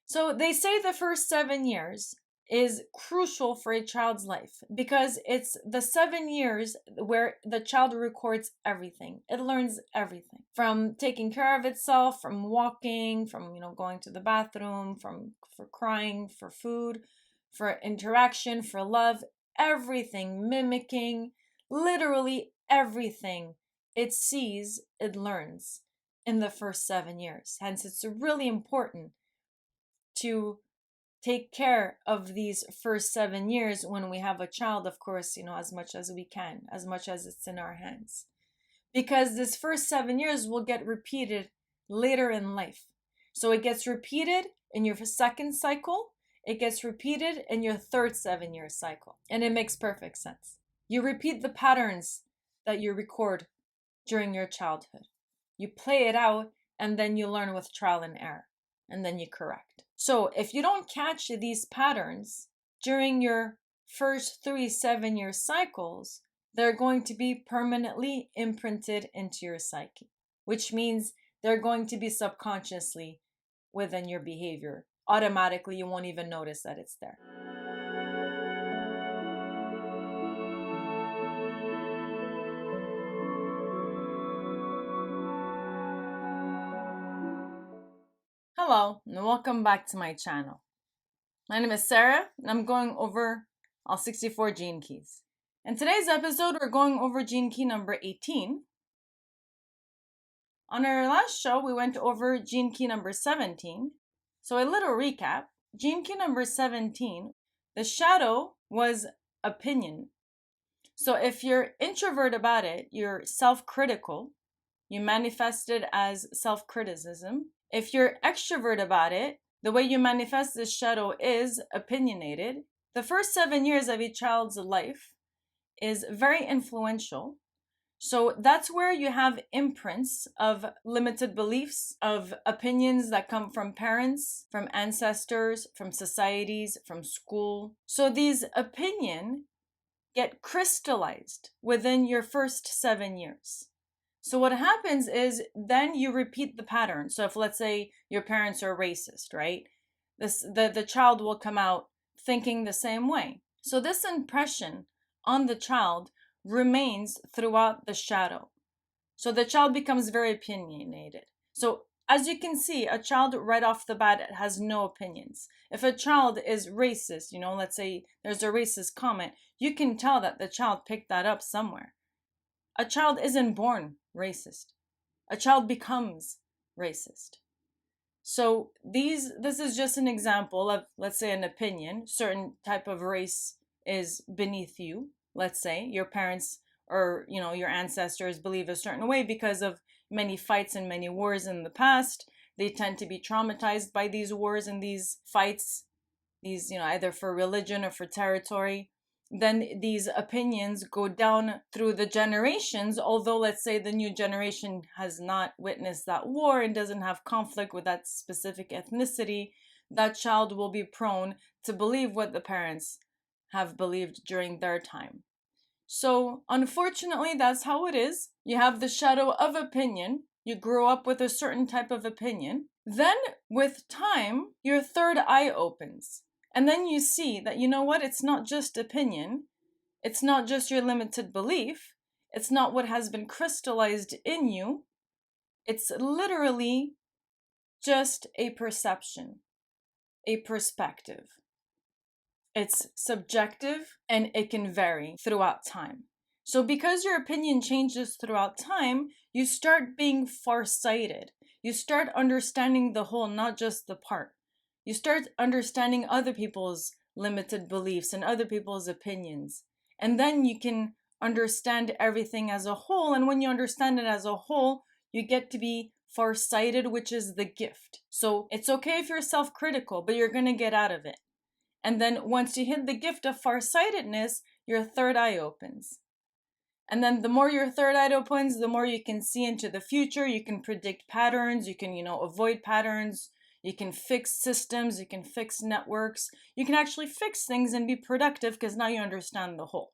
So they say the first 7 years is crucial for a child's life because it's the 7 years where the child records everything. It learns everything from taking care of itself, from walking, from going to the bathroom, for crying, for food, for interaction, for love, everything, mimicking, literally everything it sees, it learns in the first 7 years. Hence, it's really important to take care of these first 7 years when we have a child, of course, as much as we can, as much as it's in our hands. Because this first 7 years will get repeated later in life. So it gets repeated in your second cycle, it gets repeated in your third 7 year cycle. And it makes perfect sense. You repeat the patterns that you record during your childhood. You play it out, and then you learn with trial and error, and then you correct. So if you don't catch these patterns during your first 3 7 year cycles, they're going to be permanently imprinted into your psyche, which means they're going to be subconsciously within your behavior. Automatically, you won't even notice that it's there. Hello, and welcome back to my channel. My name is Sarah, and I'm going over all 64 gene keys. In today's episode, we're going over gene key number 18. On our last show, we went over gene key number 17. So a little recap. Gene key number 17, the shadow was opinion. So if you're introvert about it, you're self-critical, you manifest it as self-criticism. If you're extrovert about it, the way you manifest this shadow is opinionated. The first 7 years of a child's life is very influential. So that's where you have imprints of limited beliefs, of opinions that come from parents, from ancestors, from societies, from school. So these opinions get crystallized within your first 7 years. So what happens is then you repeat the pattern. So if, let's say, your parents are racist, right? The child will come out thinking the same way. So this impression on the child remains throughout the shadow. So the child becomes very opinionated. So as you can see, a child right off the bat has no opinions. If a child is racist, let's say there's a racist comment, you can tell that the child picked that up somewhere. A child isn't born racist. A child becomes racist. So this is just an example of, let's say, an opinion. Certain type of race is beneath you. Let's say your parents or your ancestors believe a certain way because of many fights and many wars in the past. They tend to be traumatized by these wars and these fights, these either for religion or for territory. Then these opinions go down through the generations, although let's say the new generation has not witnessed that war and doesn't have conflict with that specific ethnicity, that child will be prone to believe what the parents have believed during their time. So unfortunately, that's how it is. You have the shadow of opinion. You grow up with a certain type of opinion. Then with time, your third eye opens. And then you see that, it's not just opinion. It's not just your limited belief. It's not what has been crystallized in you. It's literally just a perception, a perspective. It's subjective and it can vary throughout time. So because your opinion changes throughout time, you start being farsighted. You start understanding the whole, not just the part. You start understanding other people's limited beliefs and other people's opinions. And then you can understand everything as a whole. And when you understand it as a whole, you get to be farsighted, which is the gift. So it's okay if you're self-critical, but you're going to get out of it. And then once you hit the gift of farsightedness, your third eye opens. And then the more your third eye opens, the more you can see into the future. You can predict patterns. You can, avoid patterns. You can fix systems, you can fix networks, you can actually fix things and be productive because now you understand the whole.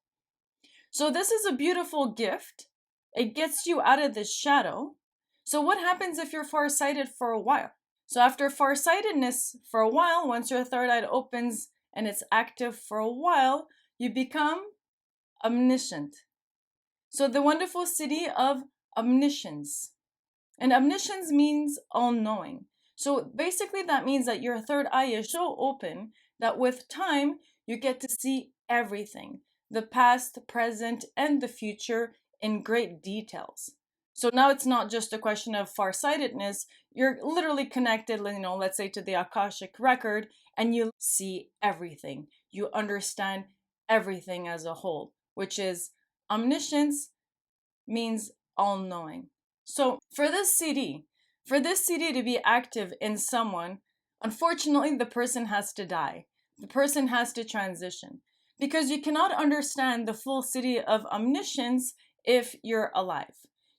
So this is a beautiful gift. It gets you out of this shadow. So what happens if you're farsighted for a while? So after farsightedness for a while, once your third eye opens and it's active for a while, you become omniscient. So the wonderful city of omniscience. And omniscience means all-knowing. So basically that means that your third eye is so open that with time, you get to see everything, the past, present, and the future in great details. So now it's not just a question of farsightedness, you're literally connected, let's say to the Akashic record, and you see everything. You understand everything as a whole, which is omniscience means all-knowing. So for this CD to be active in someone, unfortunately, the person has to die. The person has to transition because you cannot understand the full city of omniscience if you're alive.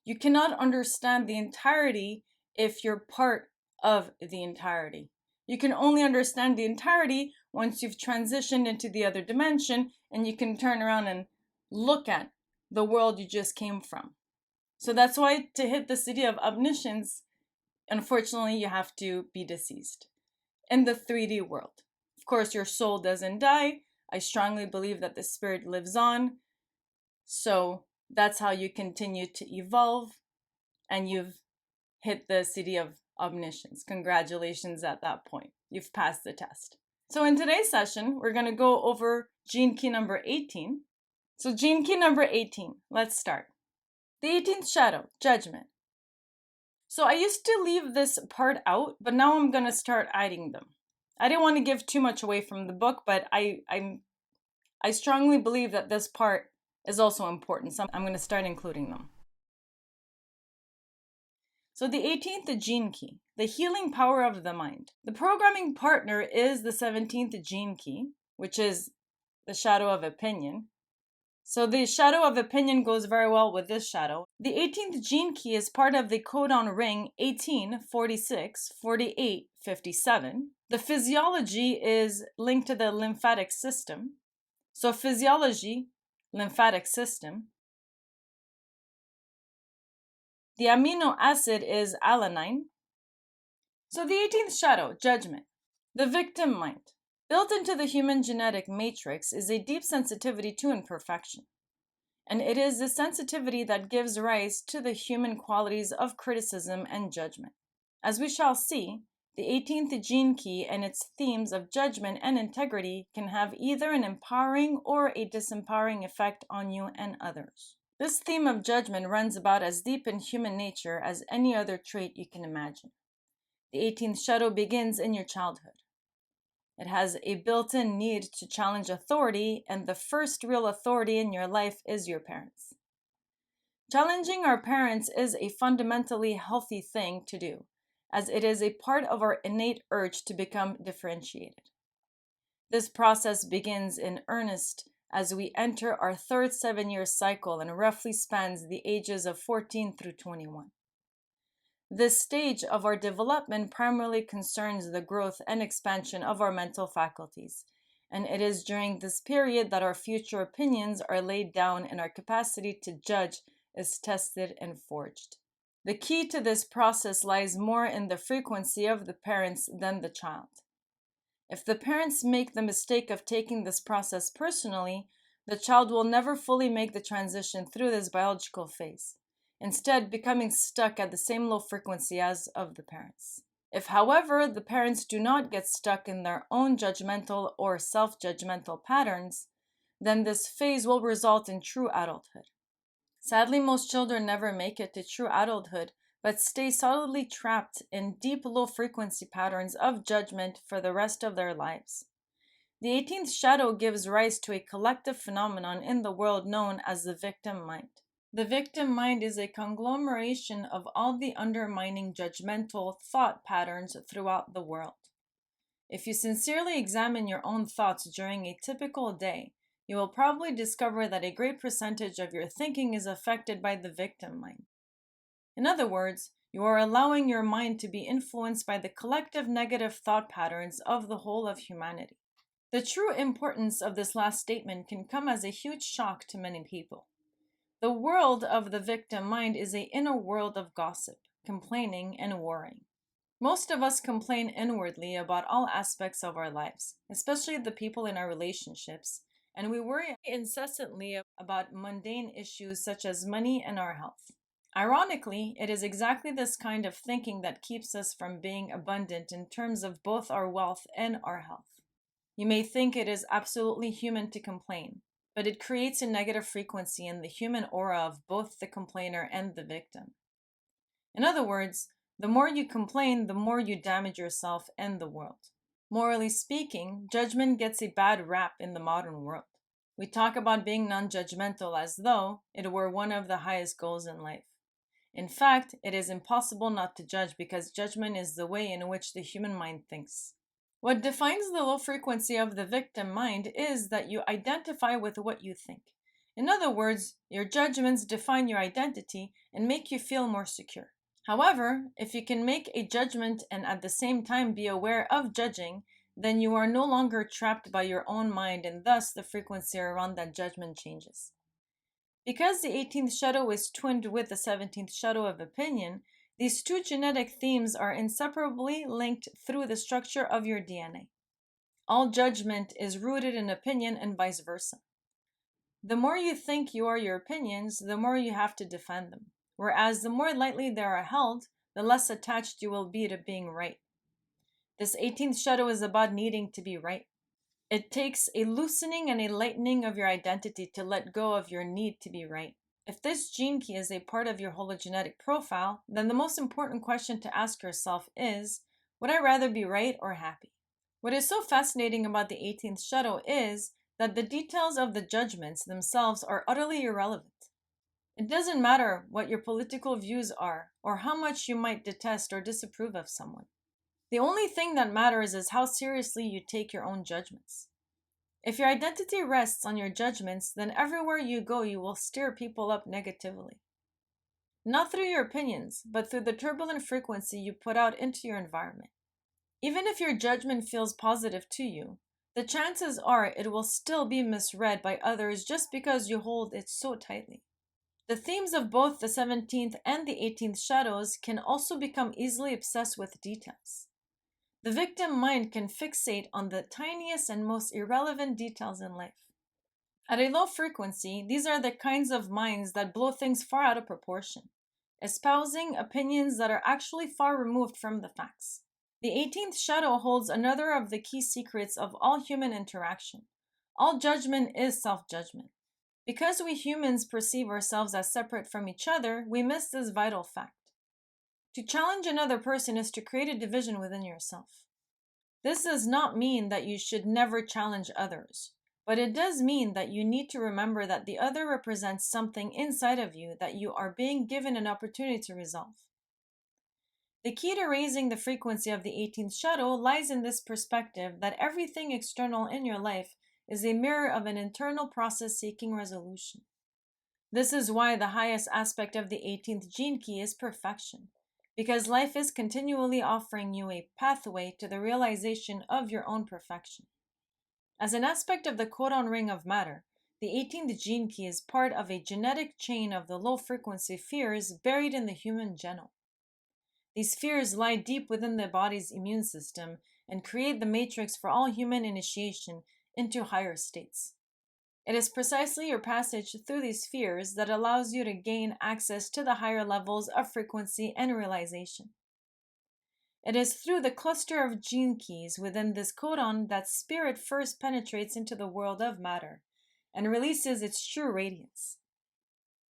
You cannot understand the entirety if you're part of the entirety. You can only understand the entirety once you've transitioned into the other dimension and you can turn around and look at the world you just came from. So that's why to hit the city of omniscience, unfortunately, you have to be deceased in the 3D world. Of course, your soul doesn't die. I strongly believe that the spirit lives on. So that's how you continue to evolve, and you've hit the city of omniscience. Congratulations at that point. You've passed the test. So in today's session, we're going to go over gene key number 18. So gene key number 18, let's start. The 18th shadow, judgment. So I used to leave this part out, but now I'm going to start adding them. I didn't want to give too much away from the book, but I strongly believe that this part is also important, so I'm going to start including them. So the 18th gene key, the healing power of the mind. The programming partner is the 17th gene key, which is the shadow of opinion. So the shadow of opinion goes very well with this shadow. The 18th gene key is part of the codon ring 18464857. The physiology is linked to the lymphatic system. So physiology, lymphatic system. The amino acid is alanine. So the 18th shadow, judgment. The victim mind. Built into the human genetic matrix is a deep sensitivity to imperfection. And it is this sensitivity that gives rise to the human qualities of criticism and judgment. As we shall see, the 18th gene key and its themes of judgment and integrity can have either an empowering or a disempowering effect on you and others. This theme of judgment runs about as deep in human nature as any other trait you can imagine. The 18th shadow begins in your childhood. It has a built-in need to challenge authority, and the first real authority in your life is your parents. Challenging our parents is a fundamentally healthy thing to do, as it is a part of our innate urge to become differentiated. This process begins in earnest as we enter our third 7-year cycle and roughly spans the ages of 14 through 21. This stage of our development primarily concerns the growth and expansion of our mental faculties, and it is during this period that our future opinions are laid down and our capacity to judge is tested and forged. The key to this process lies more in the frequency of the parents than the child. If the parents make the mistake of taking this process personally, the child will never fully make the transition through this biological phase, instead becoming stuck at the same low frequency as of the parents. If, however, the parents do not get stuck in their own judgmental or self-judgmental patterns, then this phase will result in true adulthood. Sadly, most children never make it to true adulthood, but stay solidly trapped in deep low-frequency patterns of judgment for the rest of their lives. The 18th shadow gives rise to a collective phenomenon in the world known as the victim mind. The victim mind is a conglomeration of all the undermining judgmental thought patterns throughout the world. If you sincerely examine your own thoughts during a typical day, you will probably discover that a great percentage of your thinking is affected by the victim mind. In other words, you are allowing your mind to be influenced by the collective negative thought patterns of the whole of humanity. The true importance of this last statement can come as a huge shock to many people. The world of the victim mind is an inner world of gossip, complaining, and worrying. Most of us complain inwardly about all aspects of our lives, especially the people in our relationships, and we worry incessantly about mundane issues such as money and our health. Ironically, it is exactly this kind of thinking that keeps us from being abundant in terms of both our wealth and our health. You may think it is absolutely human to complain, but it creates a negative frequency in the human aura of both the complainer and the victim. In other words, the more you complain, the more you damage yourself and the world. Morally speaking, judgment gets a bad rap in the modern world. We talk about being non judgmental as though it were one of the highest goals in life. In fact, it is impossible not to judge because judgment is the way in which the human mind thinks. What defines the low frequency of the victim mind is that you identify with what you think. In other words, your judgments define your identity and make you feel more secure. However, if you can make a judgment and at the same time be aware of judging, then you are no longer trapped by your own mind and thus the frequency around that judgment changes. Because the 18th shadow is twinned with the 17th shadow of opinion, these two genetic themes are inseparably linked through the structure of your DNA. All judgment is rooted in opinion and vice versa. The more you think you are your opinions, the more you have to defend them. Whereas the more lightly they are held, the less attached you will be to being right. This 18th shadow is about needing to be right. It takes a loosening and a lightening of your identity to let go of your need to be right. If this gene key is a part of your hologenetic profile, then the most important question to ask yourself is, would I rather be right or happy? What is so fascinating about the 18th shadow is that the details of the judgments themselves are utterly irrelevant. It doesn't matter what your political views are or how much you might detest or disapprove of someone. The only thing that matters is how seriously you take your own judgments. If your identity rests on your judgments, then everywhere you go, you will stir people up negatively. Not through your opinions, but through the turbulent frequency you put out into your environment. Even if your judgment feels positive to you, the chances are it will still be misread by others just because you hold it so tightly. The themes of both the 17th and the 18th shadows can also become easily obsessed with details. The victim mind can fixate on the tiniest and most irrelevant details in life. At a low frequency, these are the kinds of minds that blow things far out of proportion, espousing opinions that are actually far removed from the facts. The 18th shadow holds another of the key secrets of all human interaction. All judgment is self-judgment. Because we humans perceive ourselves as separate from each other, we miss this vital fact. To challenge another person is to create a division within yourself. This does not mean that you should never challenge others, but it does mean that you need to remember that the other represents something inside of you that you are being given an opportunity to resolve. The key to raising the frequency of the 18th shadow lies in this perspective that everything external in your life is a mirror of an internal process seeking resolution. This is why the highest aspect of the 18th gene key is perfection, because life is continually offering you a pathway to the realization of your own perfection. As an aspect of the codon ring of matter, the 18th gene key is part of a genetic chain of the low frequency fears buried in the human genome. These fears lie deep within the body's immune system and create the matrix for all human initiation into higher states. It is precisely your passage through these fears that allows you to gain access to the higher levels of frequency and realization. It is through the cluster of gene keys within this codon that spirit first penetrates into the world of matter and releases its true radiance.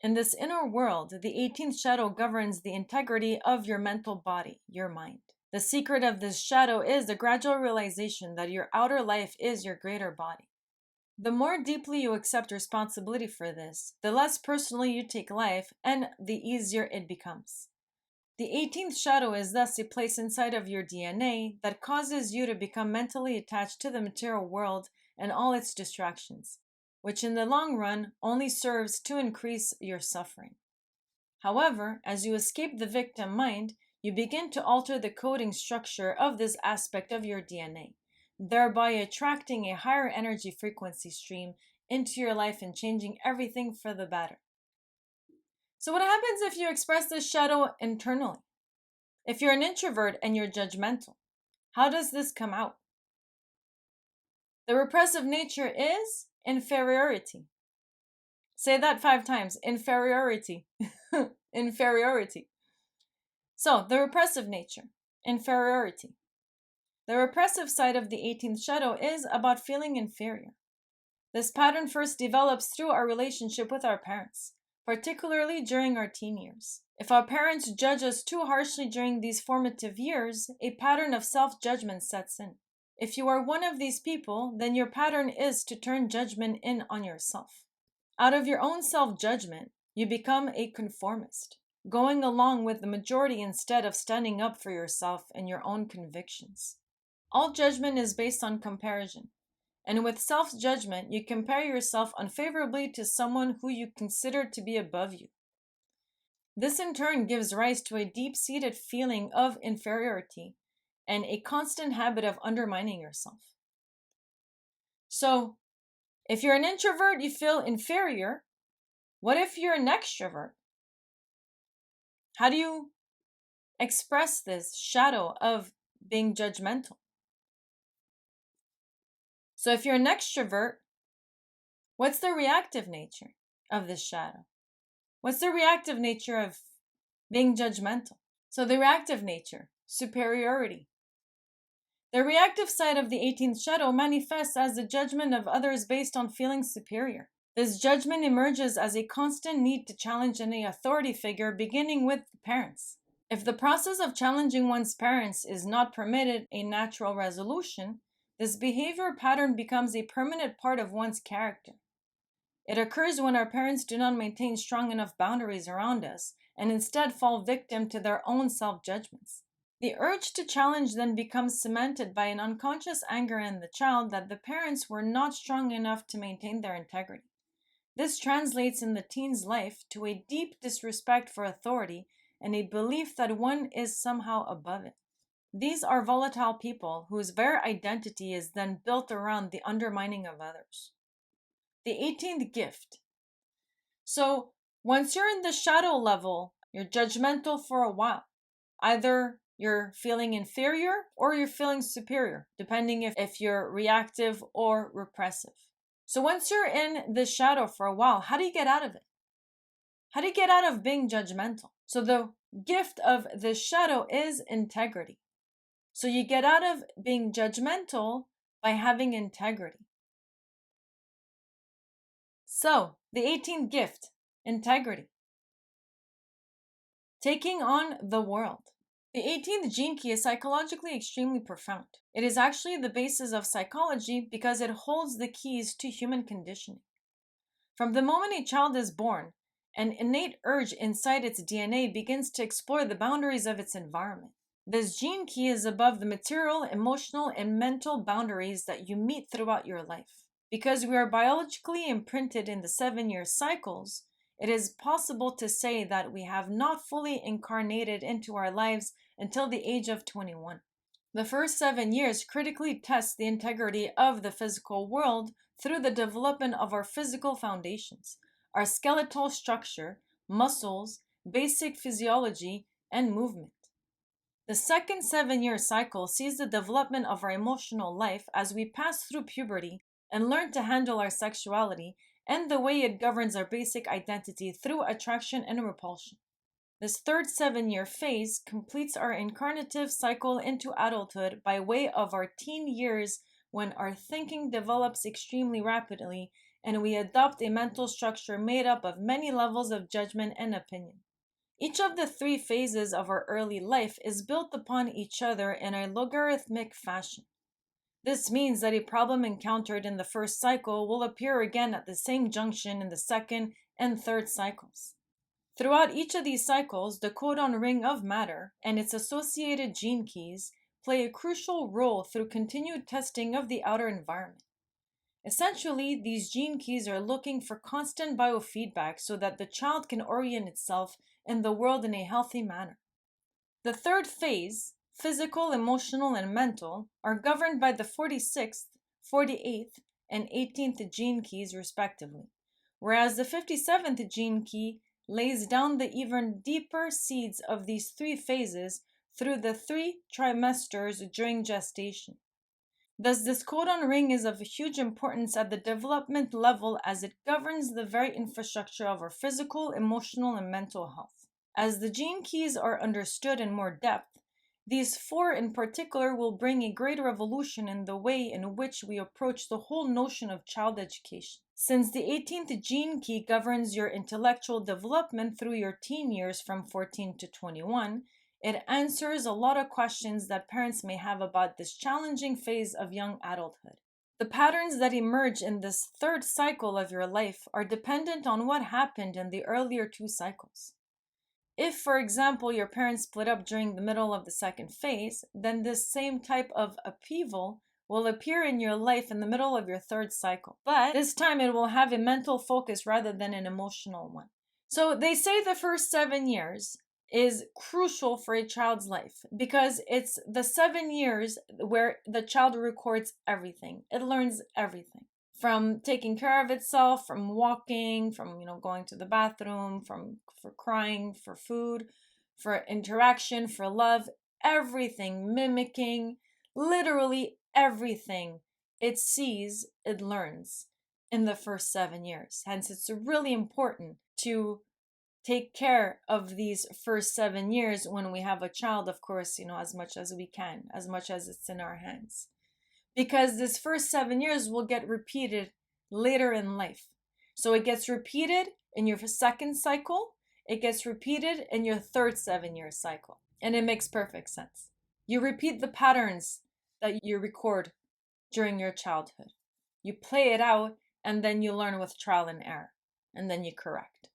In this inner world, the 18th shadow governs the integrity of your mental body, your mind. The secret of this shadow is the gradual realization that your outer life is your greater body. The more deeply you accept responsibility for this, the less personally you take life and the easier it becomes. The 18th shadow is thus a place inside of your DNA that causes you to become mentally attached to the material world and all its distractions, which in the long run only serves to increase your suffering. However, as you escape the victim mind, you begin to alter the coding structure of this aspect of your DNA, thereby attracting a higher energy frequency stream into your life and changing everything for the better. So what happens if you express this shadow internally? If you're an introvert and you're judgmental, how does this come out? The repressive nature is inferiority. Say that 5 times. Inferiority. Inferiority. So, the repressive nature, inferiority. The repressive side of the 18th shadow is about feeling inferior. This pattern first develops through our relationship with our parents, particularly during our teen years. If our parents judge us too harshly during these formative years, a pattern of self-judgment sets in. If you are one of these people, then your pattern is to turn judgment in on yourself. Out of your own self-judgment, you become a conformist, going along with the majority instead of standing up for yourself and your own convictions. All judgment is based on comparison. And with self-judgment, you compare yourself unfavorably to someone who you consider to be above you. This in turn gives rise to a deep-seated feeling of inferiority and a constant habit of undermining yourself. So, if you're an introvert, you feel inferior. What if you're an extrovert? How do you express this shadow of being judgmental? So if you're an extrovert, what's the reactive nature of this shadow? What's the reactive nature of being judgmental? So the reactive nature, superiority. The reactive side of the 18th shadow manifests as the judgment of others based on feeling superior. This judgment emerges as a constant need to challenge any authority figure, beginning with the parents. If the process of challenging one's parents is not permitted a natural resolution, this behavior pattern becomes a permanent part of one's character. It occurs when our parents do not maintain strong enough boundaries around us and instead fall victim to their own self-judgments. The urge to challenge then becomes cemented by an unconscious anger in the child that the parents were not strong enough to maintain their integrity. This translates in the teen's life to a deep disrespect for authority and a belief that one is somehow above it. These are volatile people whose very identity is then built around the undermining of others. The 18th gift. So, once you're in the shadow level, you're judgmental for a while. Either you're feeling inferior or you're feeling superior, depending if you're reactive or repressive. So once you're in the shadow for a while, how do you get out of it? How do you get out of being judgmental? So the gift of the shadow is integrity. So you get out of being judgmental by having integrity. So the 18th gift, integrity. Taking on the world. The 18th gene key is psychologically extremely profound. It is actually the basis of psychology because it holds the keys to human conditioning. From the moment a child is born, an innate urge inside its DNA begins to explore the boundaries of its environment. This gene key is above the material, emotional, and mental boundaries that you meet throughout your life. Because we are biologically imprinted in the 7-year cycles, it is possible to say that we have not fully incarnated into our lives until the age of 21. The first 7 years critically test the integrity of the physical world through the development of our physical foundations, our skeletal structure, muscles, basic physiology, and movement. The second 7-year cycle sees the development of our emotional life as we pass through puberty and learn to handle our sexuality and the way it governs our basic identity through attraction and repulsion. This third 7-year phase completes our incarnative cycle into adulthood by way of our teen years when our thinking develops extremely rapidly and we adopt a mental structure made up of many levels of judgment and opinion. Each of the 3 phases of our early life is built upon each other in a logarithmic fashion. This means that a problem encountered in the first cycle will appear again at the same junction in the second and third cycles. Throughout each of these cycles, the codon ring of matter and its associated gene keys play a crucial role through continued testing of the outer environment. Essentially, these gene keys are looking for constant biofeedback so that the child can orient itself in the world in a healthy manner. The third phase, physical, emotional, and mental, are governed by the 46th, 48th, and 18th gene keys respectively, whereas the 57th gene key lays down the even deeper seeds of these 3 phases through the 3 trimesters during gestation. Thus, this codon ring is of huge importance at the development level as it governs the very infrastructure of our physical, emotional, and mental health. As the gene keys are understood in more depth, these 4 in particular will bring a greater evolution in the way in which we approach the whole notion of child education. Since the 18th gene key governs your intellectual development through your teen years from 14 to 21, it answers a lot of questions that parents may have about this challenging phase of young adulthood. The patterns that emerge in this 3rd cycle of your life are dependent on what happened in the earlier 2 cycles. If, for example, your parents split up during the middle of the 2nd phase, then this same type of upheaval will appear in your life in the middle of your 3rd cycle. But this time it will have a mental focus rather than an emotional one. So they say the first 7 years is crucial for a child's life because it's the 7 years where the child records everything. It learns everything. From taking care of itself, from walking, from going to the bathroom, for crying, for food, for interaction, for love, everything, mimicking, literally everything it sees, it learns in the first 7 years. Hence, it's really important to take care of these first 7 years when we have a child, of course, as much as we can, as much as it's in our hands. Because this first 7 years will get repeated later in life. So it gets repeated in your 2nd cycle, it gets repeated in your 3rd 7-year cycle. And it makes perfect sense. You repeat the patterns that you record during your childhood. You play it out, and then you learn with trial and error, and then you correct.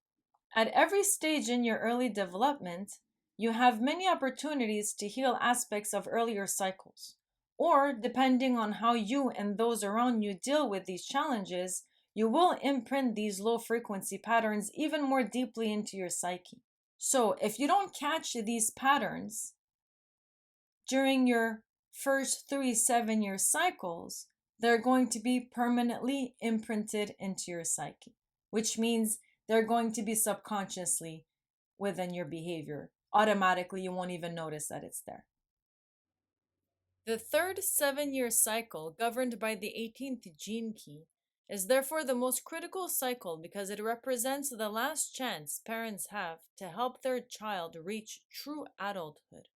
At every stage in your early development, you have many opportunities to heal aspects of earlier cycles. Or, depending on how you and those around you deal with these challenges, you will imprint these low frequency patterns even more deeply into your psyche. So, if you don't catch these patterns during your first 3 7-year cycles, they're going to be permanently imprinted into your psyche, which means they're going to be subconsciously within your behavior. Automatically, you won't even notice that it's there. The 3rd 7-year cycle, governed by the 18th gene key, is therefore the most critical cycle because it represents the last chance parents have to help their child reach true adulthood.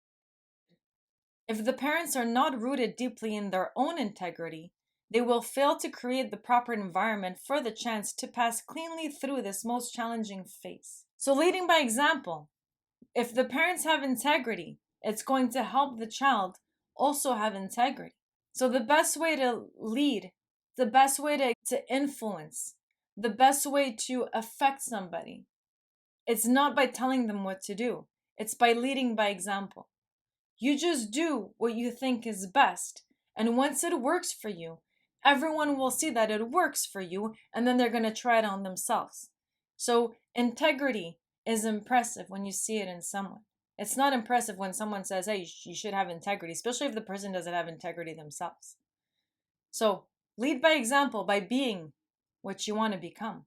If the parents are not rooted deeply in their own integrity, they will fail to create the proper environment for the chance to pass cleanly through this most challenging phase. So, leading by example, if the parents have integrity, it's going to help the child also have integrity. So, the best way to lead, the best way to influence, the best way to affect somebody, it's not by telling them what to do, it's by leading by example. You just do what you think is best. And once it works for you, everyone will see that it works for you, and then they're going to try it on themselves. So integrity is impressive when you see it in someone. It's not impressive when someone says, hey, you should have integrity, especially if the person doesn't have integrity themselves. So lead by example by being what you want to become.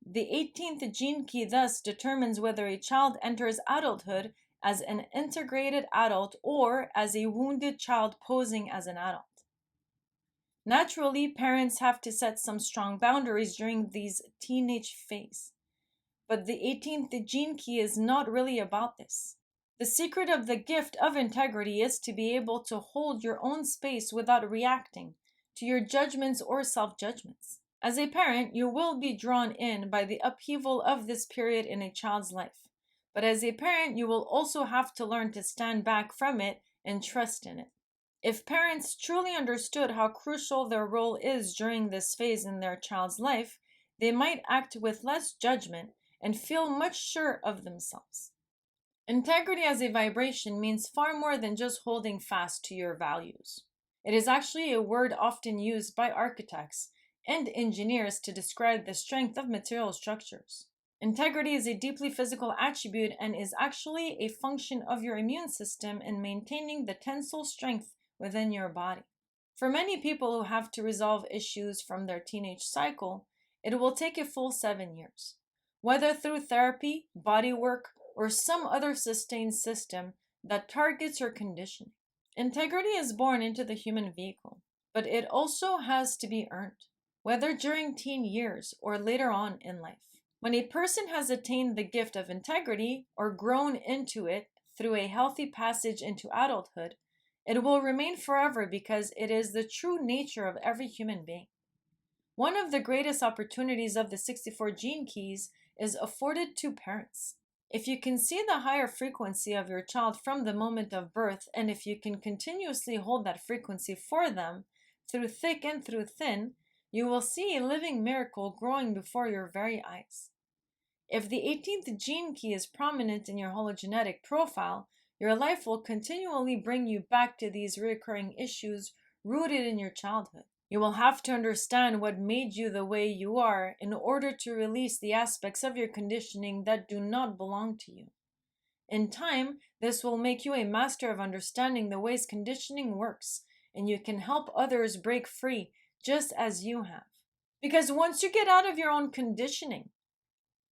The 18th gene key thus determines whether a child enters adulthood as an integrated adult or as a wounded child posing as an adult. Naturally, parents have to set some strong boundaries during these teenage phase. But the 18th gene key is not really about this. The secret of the gift of integrity is to be able to hold your own space without reacting to your judgments or self-judgments. As a parent, you will be drawn in by the upheaval of this period in a child's life. But as a parent, you will also have to learn to stand back from it and trust in it. If parents truly understood how crucial their role is during this phase in their child's life, they might act with less judgment and feel much sure of themselves. Integrity as a vibration means far more than just holding fast to your values. It is actually a word often used by architects and engineers to describe the strength of material structures. Integrity is a deeply physical attribute and is actually a function of your immune system in maintaining the tensile strength within your body. For many people who have to resolve issues from their teenage cycle, it will take a full 7 years. Whether through therapy, body work, or some other sustained system, that targets your conditioning. Integrity is born into the human vehicle, but it also has to be earned, whether during teen years or later on in life. When a person has attained the gift of integrity or grown into it through a healthy passage into adulthood, it will remain forever because it is the true nature of every human being. One of the greatest opportunities of the 64 gene keys is afforded to parents. If you can see the higher frequency of your child from the moment of birth, and if you can continuously hold that frequency for them through thick and through thin, you will see a living miracle growing before your very eyes. If the 18th gene key is prominent in your hologenetic profile, your life will continually bring you back to these recurring issues rooted in your childhood. You will have to understand what made you the way you are in order to release the aspects of your conditioning that do not belong to you. In time, this will make you a master of understanding the ways conditioning works, and you can help others break free just as you have. Because once you get out of your own conditioning,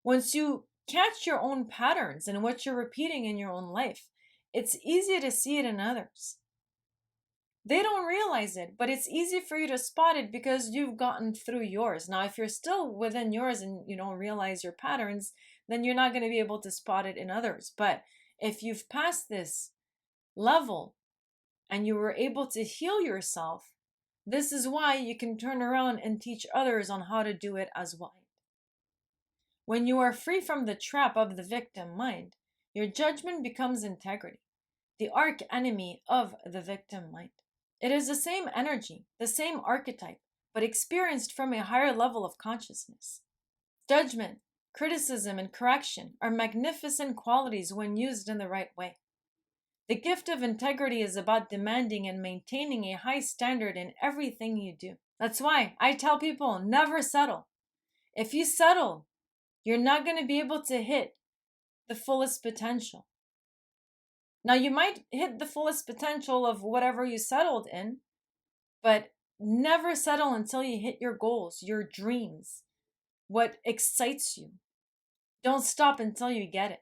once you catch your own patterns and what you're repeating in your own life, it's easy to see it in others. They don't realize it, but it's easy for you to spot it because you've gotten through yours. Now, if you're still within yours and you don't realize your patterns, then you're not going to be able to spot it in others. But if you've passed this level and you were able to heal yourself, this is why you can turn around and teach others on how to do it as well. When you are free from the trap of the victim mind, your judgment becomes integrity, the arch enemy of the victim mind. It is the same energy, the same archetype, but experienced from a higher level of consciousness. Judgment, criticism, and correction are magnificent qualities when used in the right way. The gift of integrity is about demanding and maintaining a high standard in everything you do. That's why I tell people, never settle. If you settle, you're not going to be able to hit the fullest potential. Now, you might hit the fullest potential of whatever you settled in, but never settle until you hit your goals, your dreams, what excites you. Don't stop until you get it.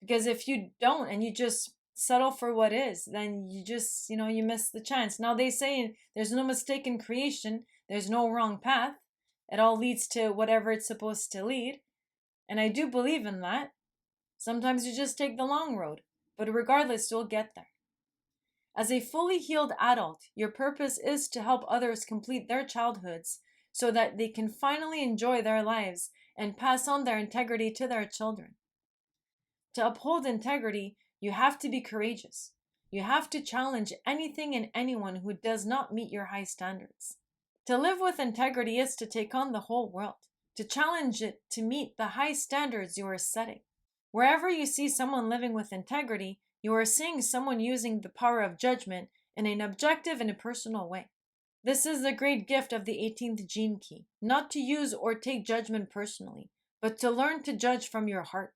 Because if you don't and you just settle for what is, then you just, you miss the chance. Now, they say there's no mistake in creation, there's no wrong path. It all leads to whatever it's supposed to lead. And I do believe in that. Sometimes you just take the long road, but regardless, you'll get there. As a fully healed adult, your purpose is to help others complete their childhoods so that they can finally enjoy their lives and pass on their integrity to their children. To uphold integrity, you have to be courageous. You have to challenge anything and anyone who does not meet your high standards. To live with integrity is to take on the whole world, to challenge it to meet the high standards you are setting. Wherever you see someone living with integrity, you are seeing someone using the power of judgment in an objective and a personal way. This is the great gift of the 18th gene key, not to use or take judgment personally, but to learn to judge from your heart.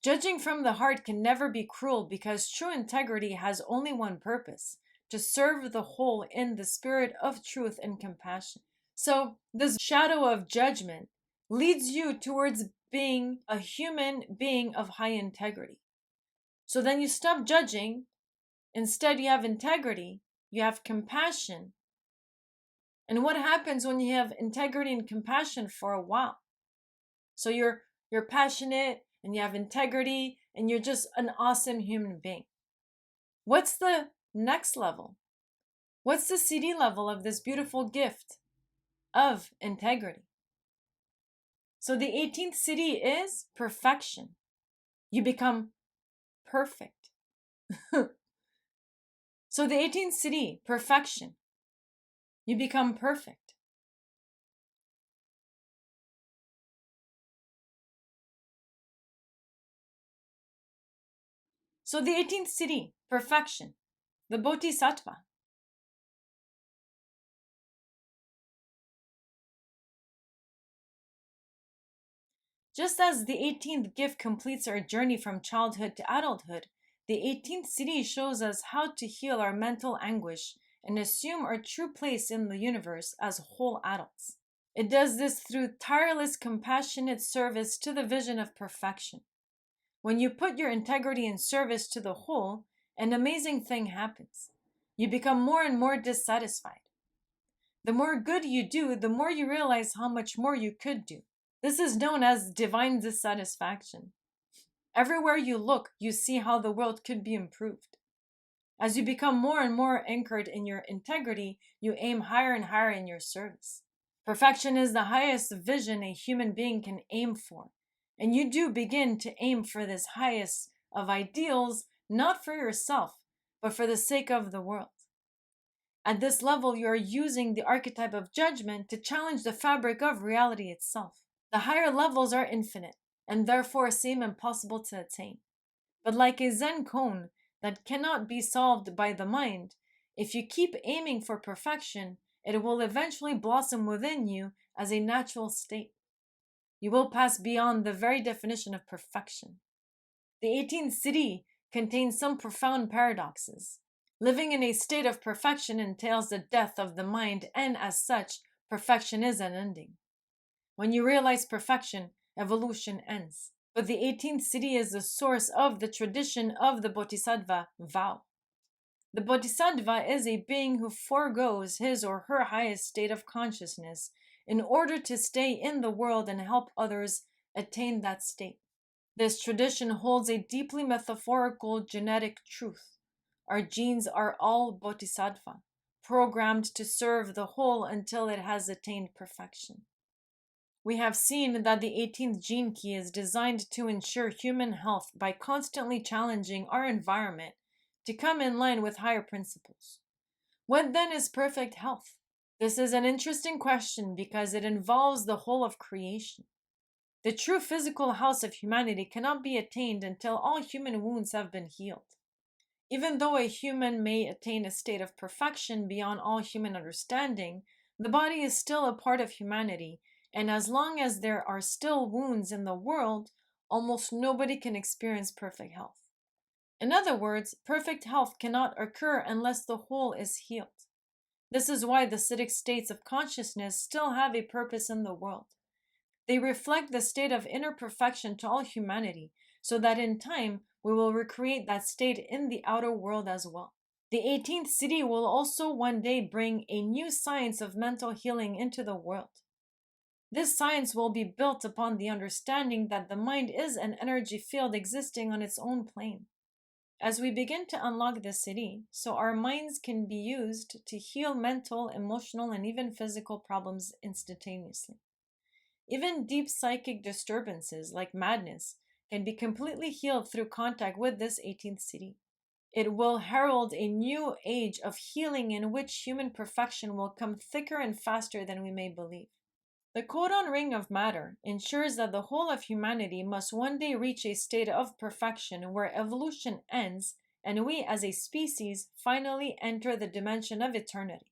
Judging from the heart can never be cruel because true integrity has only one purpose, to serve the whole in the spirit of truth and compassion. So this shadow of judgment leads you towards being a human being of high integrity. So then you stop judging. Instead, you have integrity, you have compassion. And what happens when you have integrity and compassion for a while? So you're passionate and you have integrity and you're just an awesome human being. What's the next level? What's the CD level of this beautiful gift of integrity? So the 18th CD is perfection. You become perfect. So the 18th CD, perfection. You become perfect. So the 18th CD, perfection, the Bodhisattva. Just as the 18th gift completes our journey from childhood to adulthood, the 18th CD shows us how to heal our mental anguish and assume our true place in the universe as whole adults. It does this through tireless, compassionate service to the vision of perfection. When you put your integrity in service to the whole, an amazing thing happens. You become more and more dissatisfied. The more good you do, the more you realize how much more you could do. This is known as divine dissatisfaction. Everywhere you look, you see how the world could be improved. As you become more and more anchored in your integrity, you aim higher and higher in your service. Perfection is the highest vision a human being can aim for. And you do begin to aim for this highest of ideals, not for yourself, but for the sake of the world. At this level, you are using the archetype of judgment to challenge the fabric of reality itself. The higher levels are infinite, and therefore seem impossible to attain. But like a Zen cone that cannot be solved by the mind, if you keep aiming for perfection, it will eventually blossom within you as a natural state. You will pass beyond the very definition of perfection. The 18th city contains some profound paradoxes. Living in a state of perfection entails the death of the mind, and as such, perfection is unending. When you realize perfection, evolution ends. But the 18th city is the source of the tradition of the Bodhisattva vow. The Bodhisattva is a being who forgoes his or her highest state of consciousness in order to stay in the world and help others attain that state. This tradition holds a deeply metaphorical genetic truth. Our genes are all Bodhisattva, programmed to serve the whole until it has attained perfection. We have seen that the 18th gene key is designed to ensure human health by constantly challenging our environment to come in line with higher principles. What then is perfect health? This is an interesting question because it involves the whole of creation. The true physical house of humanity cannot be attained until all human wounds have been healed. Even though a human may attain a state of perfection beyond all human understanding, the body is still a part of humanity, and as long as there are still wounds in the world, almost nobody can experience perfect health. In other words, perfect health cannot occur unless the whole is healed. This is why the acidic states of consciousness still have a purpose in the world. They reflect the state of inner perfection to all humanity, so that in time we will recreate that state in the outer world as well. The 18th city will also one day bring a new science of mental healing into the world. This science will be built upon the understanding that the mind is an energy field existing on its own plane. As we begin to unlock this city, so our minds can be used to heal mental, emotional, and even physical problems instantaneously. Even deep psychic disturbances like madness can be completely healed through contact with this 18th city. It will herald a new age of healing in which human perfection will come thicker and faster than we may believe. The codon ring of matter ensures that the whole of humanity must one day reach a state of perfection where evolution ends and we as a species finally enter the dimension of eternity.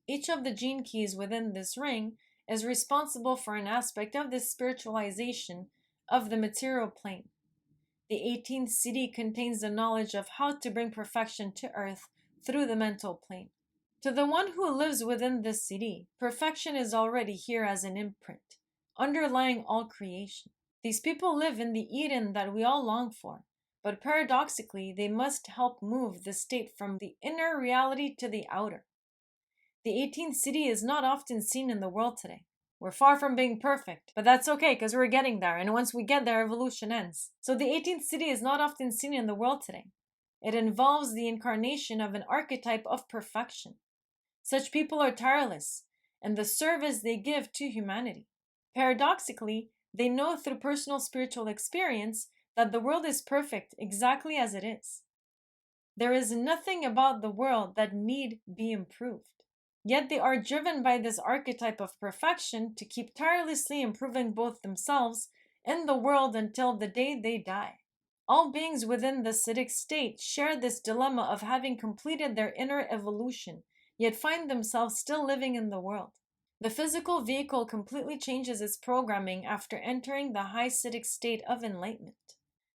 Each of the gene keys within this ring is responsible for an aspect of this spiritualization of the material plane. The 18th city contains the knowledge of how to bring perfection to earth through the mental plane. To the one who lives within this city, perfection is already here as an imprint, underlying all creation. These people live in the Eden that we all long for, but paradoxically, they must help move the state from the inner reality to the outer. The 18th city is not often seen in the world today. We're far from being perfect, but that's okay because we're getting there, and once we get there, evolution ends. So the 18th city is not often seen in the world today. It involves the incarnation of an archetype of perfection. Such people are tireless, and the service they give to humanity. Paradoxically, they know through personal spiritual experience that the world is perfect exactly as it is. There is nothing about the world that need be improved. Yet they are driven by this archetype of perfection to keep tirelessly improving both themselves and the world until the day they die. All beings within the acidic state share this dilemma of having completed their inner evolution, yet find themselves still living in the world. The physical vehicle completely changes its programming after entering the high acidic state of enlightenment.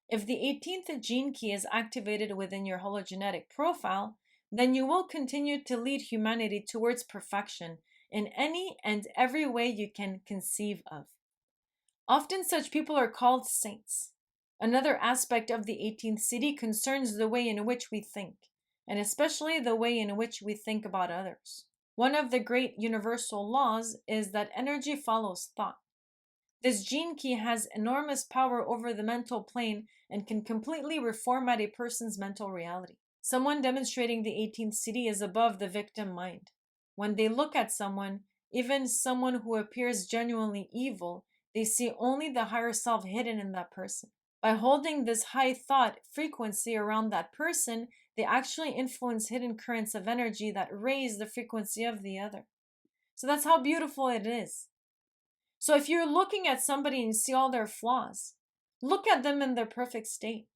If the 18th gene key is activated within your hologenetic profile, then you will continue to lead humanity towards perfection in any and every way you can conceive of. Often such people are called saints. Another aspect of the 18th city concerns the way in which we think, and especially the way in which we think about others. One of the great universal laws is that energy follows thought. This gene key has enormous power over the mental plane and can completely reformat a person's mental reality. Someone demonstrating the 18th city is above the victim mind. When they look at someone, even someone who appears genuinely evil, they see only the higher self hidden in that person. By holding this high thought frequency around that person, they actually influence hidden currents of energy that raise the frequency of the other. So that's how beautiful it is. So if you're looking at somebody and see all their flaws, look at them in their perfect state.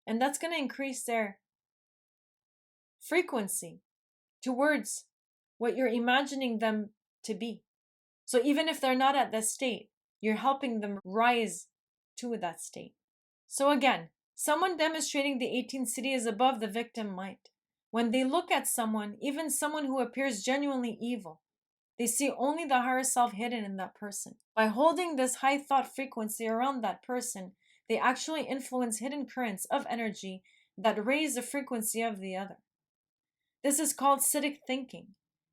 And that's going to increase their frequency towards what you're imagining them to be. So even if they're not at that state, you're helping them rise to that state. So again, someone demonstrating the 18th city is above the victim mind. When they look at someone, even someone who appears genuinely evil, they see only the higher self hidden in that person. By holding this high thought frequency around that person, they actually influence hidden currents of energy that raise the frequency of the other. This is called Siddhic thinking,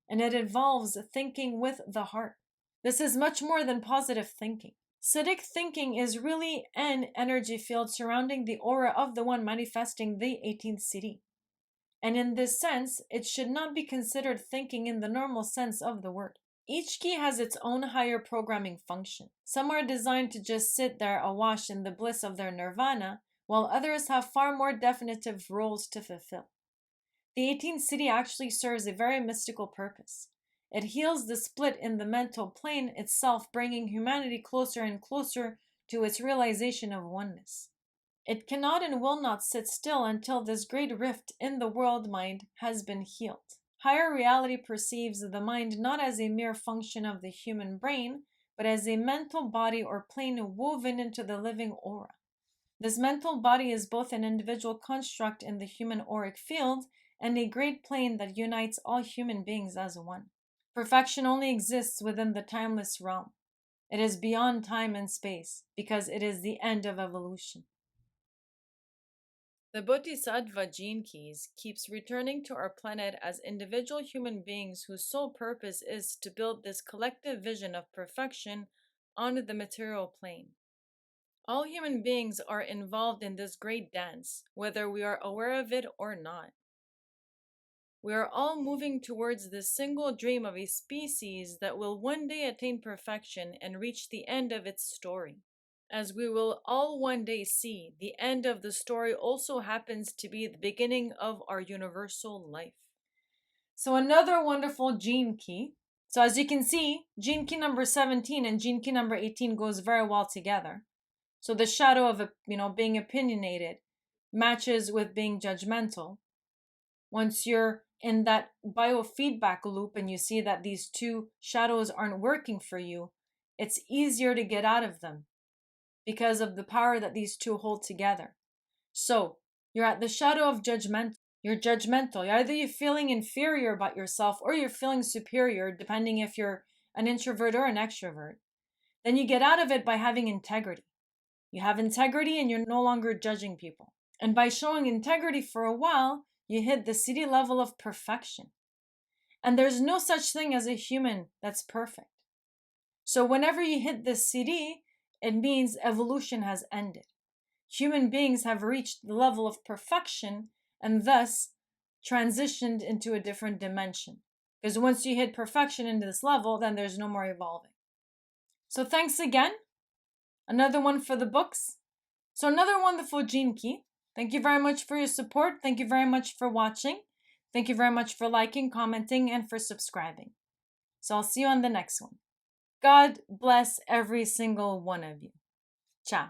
and it involves thinking with the heart. This is much more than positive thinking. Siddhic thinking is really an energy field surrounding the aura of the one manifesting the 18th city. And in this sense, it should not be considered thinking in the normal sense of the word. Each key has its own higher programming function. Some are designed to just sit there awash in the bliss of their nirvana, while others have far more definitive roles to fulfill. The 18th city actually serves a very mystical purpose. It heals the split in the mental plane itself, bringing humanity closer and closer to its realization of oneness. It cannot and will not sit still until this great rift in the world mind has been healed. Higher reality perceives the mind not as a mere function of the human brain, but as a mental body or plane woven into the living aura. This mental body is both an individual construct in the human auric field and a great plane that unites all human beings as one. Perfection only exists within the timeless realm. It is beyond time and space because it is the end of evolution. The Bodhisattva gene keys keeps returning to our planet as individual human beings whose sole purpose is to build this collective vision of perfection onto the material plane. All human beings are involved in this great dance, whether we are aware of it or not. We are all moving towards this single dream of a species that will one day attain perfection and reach the end of its story. As we will all one day see, the end of the story also happens to be the beginning of our universal life. So another wonderful gene key. So as you can see, gene key number 17 and gene key number 18 goes very well together. So the shadow of being opinionated matches with being judgmental. Once you're in that biofeedback loop and you see that these two shadows aren't working for you, it's easier to get out of them because of the power that these two hold together. So you're at the shadow of judgment. You're judgmental. Either you're feeling inferior about yourself or you're feeling superior, depending if you're an introvert or an extrovert. Then you get out of it by having integrity. You have integrity and you're no longer judging people. And by showing integrity for a while, you hit the city level of perfection. And there's no such thing as a human that's perfect. So whenever you hit this city, it means evolution has ended. Human beings have reached the level of perfection and thus transitioned into a different dimension. Because once you hit perfection into this level, then there's no more evolving. So thanks again. Another one for the books. So another wonderful gene key. Thank you very much for your support. Thank you very much for watching. Thank you very much for liking, commenting, and for subscribing. So I'll see you on the next one. God bless every single one of you. Ciao.